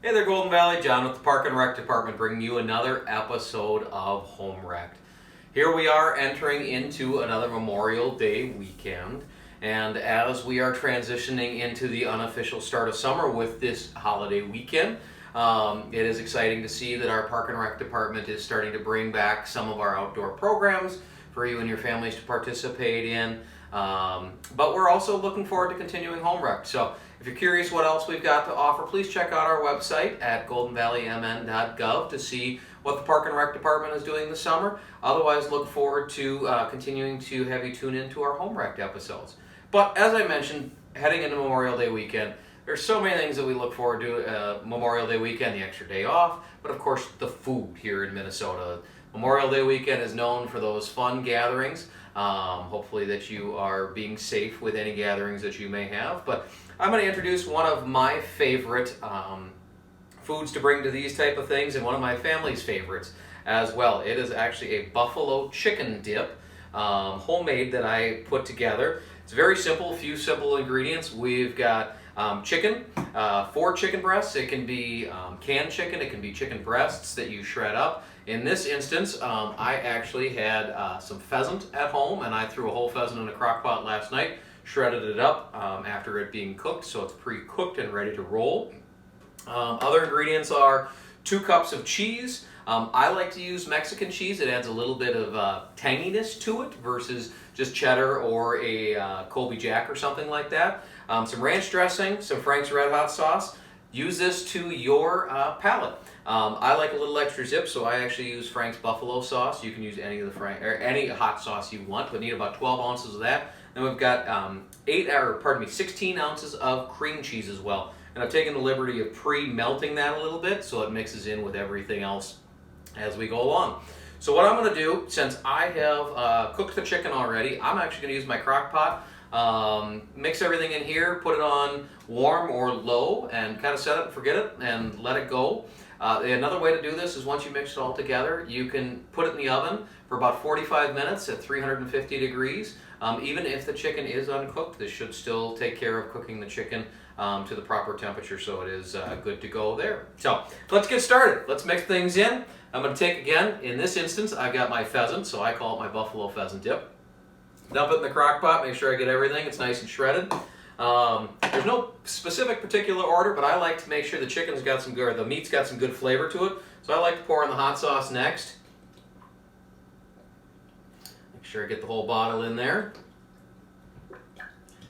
Hey there, Golden Valley. John with the Park and Rec Department bringing you another episode of Home Wrecked. Here we are entering into another Memorial Day weekend, and as we are transitioning into the unofficial start of summer with this holiday weekend, it is exciting to see that our Park and Rec Department is starting to bring back some of our outdoor programs for you and your families to participate in. But we're also looking forward to continuing Home Wrecked. So if you're curious what else we've got to offer, please check out our website at goldenvalleymn.gov to see what the Park and Rec Department is doing this summer. Otherwise, look forward to continuing to have you tune into our Home Wrecked episodes. But as I mentioned, heading into Memorial Day weekend, there's so many things that we look forward to Memorial Day weekend, the extra day off, but of course the food here in Minnesota. Memorial Day weekend is known for those fun gatherings. Hopefully that you are being safe with any gatherings that you may have. But I'm going to introduce one of my favorite foods to bring to these type of things, and one of my family's favorites as well. It is actually a buffalo chicken dip, homemade, that I put together. It's very simple, a few simple ingredients. We've got chicken, 4 chicken breasts. It can be canned chicken, it can be chicken breasts that you shred up. In this instance, I actually had some pheasant at home, and I threw a whole pheasant in a crock pot last night, shredded it up after it being cooked, so it's pre-cooked and ready to roll. Other ingredients are 2 cups of cheese. I like to use Mexican cheese. It adds a little bit of tanginess to it versus just cheddar or a Colby Jack or something like that. Some ranch dressing, some Frank's Red Hot sauce. Use this to your palate. I like a little extra zip, so I actually use Frank's buffalo sauce. You can use any of the any hot sauce you want, but need about 12 ounces of that. Then we've got 16 ounces of cream cheese as well. And I've taken the liberty of pre-melting that a little bit so it mixes in with everything else as we go along. So what I'm going to do, since I have cooked the chicken already, I'm actually going to use my crock pot, mix everything in here, put it on warm or low, and kind of set it and forget it and let it go. Another way to do this is once you mix it all together, you can put it in the oven for about 45 minutes at 350 degrees. Even if the chicken is uncooked, this should still take care of cooking the chicken to the proper temperature, so it is good to go there. So let's get started. Let's mix things in. I'm going to take, again, in this instance, I've got my pheasant, so I call it my buffalo pheasant dip. Dump it in the crock pot, make sure I get everything. It's nice and shredded. There's no specific particular order, but I like to make sure the chicken's got some good, or the meat's got some good flavor to it. So I like to pour in the hot sauce next. Make sure I get the whole bottle in there.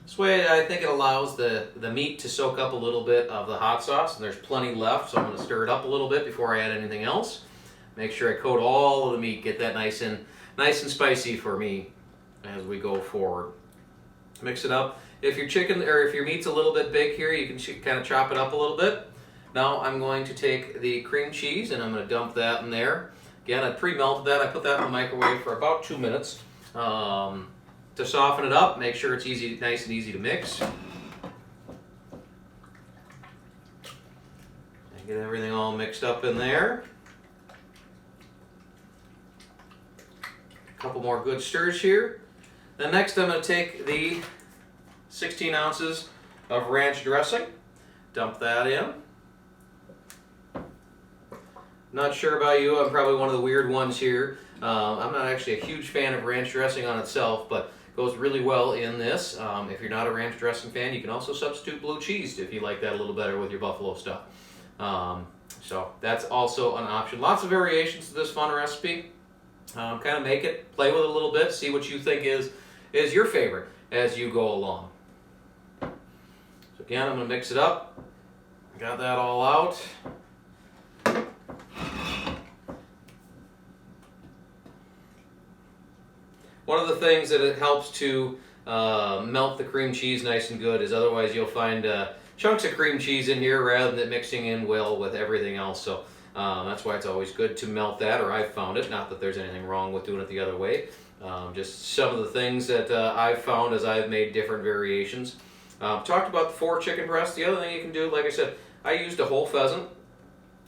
This way I think it allows the meat to soak up a little bit of the hot sauce, and there's plenty left, so I'm going to stir it up a little bit before I add anything else. Make sure I coat all of the meat, get that nice and spicy for me as we go forward. Mix it up. If your chicken or if your meat's a little bit big here, you can kind of chop it up a little bit. Now I'm going to take the cream cheese and I'm going to dump that in there. Again, I pre-melted that. I put that in the microwave for about 2 minutes to soften it up. Make sure it's nice and easy to mix. And get everything all mixed up in there. A couple more good stirs here. Then next I'm going to take the 16 ounces of ranch dressing, dump that in. Not sure about you, I'm probably one of the weird ones here. I'm not actually a huge fan of ranch dressing on itself, but it goes really well in this. If you're not a ranch dressing fan, you can also substitute blue cheese if you like that a little better with your buffalo stuff. So that's also an option. Lots of variations to this fun recipe. Kind of make it, play with it a little bit, see what you think is your favorite as you go along. So again, I'm going to mix it up. Got that all out. One of the things that it helps to melt the cream cheese nice and good is otherwise you'll find chunks of cream cheese in here rather than mixing in well with everything else. So that's why it's always good to melt that, or I've found it. Not that there's anything wrong with doing it the other way. Just some of the things that I've found as I've made different variations. Talked about the 4 chicken breasts. The other thing you can do, like I said, I used a whole pheasant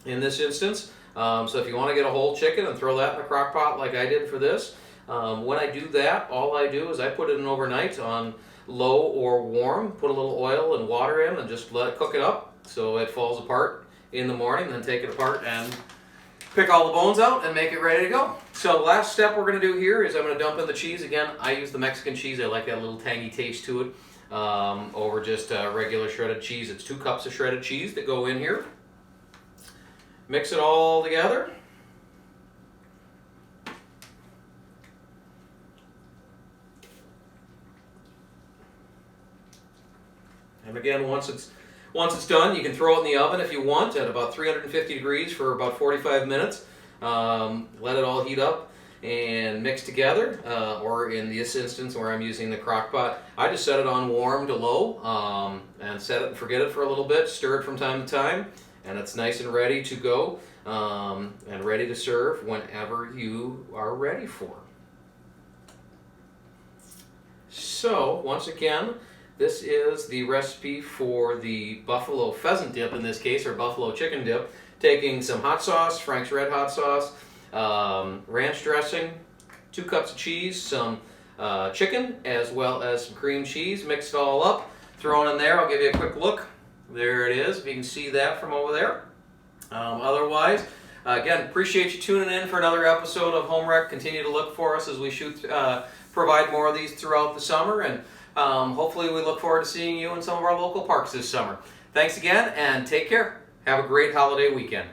in this instance. So if you want to get a whole chicken and throw that in the crock pot like I did for this, when I do that, all I do is I put it in overnight on low or warm, put a little oil and water in and just let it cook it up so it falls apart in the morning, then take it apart and pick all the bones out and make it ready to go. So last step we're going to do here is I'm going to dump in the cheese. Again, I use the Mexican cheese. I like that little tangy taste to it over just regular shredded cheese. It's 2 cups of shredded cheese that go in here. Mix it all together. And again, once it's done, you can throw it in the oven if you want at about 350 degrees for about 45 minutes. Let it all heat up and mix together, or in this instance where I'm using the crock pot, I just set it on warm to low and set it and forget it for a little bit, stir it from time to time, and it's nice and ready to go and ready to serve whenever you are ready for. So once again, this is the recipe for the buffalo pheasant dip in this case, or buffalo chicken dip. Taking some hot sauce, Frank's Red Hot Sauce, ranch dressing, 2 cups of cheese, some chicken, as well as some cream cheese. Mix it all up, throw it in there. I'll give you a quick look. There it is, if you can see that from over there. Otherwise, again, appreciate you tuning in for another episode of Home Rec. Continue to look for us as we provide more of these throughout the summer, and hopefully we look forward to seeing you in some of our local parks this summer. Thanks again, and take care. Have a great holiday weekend.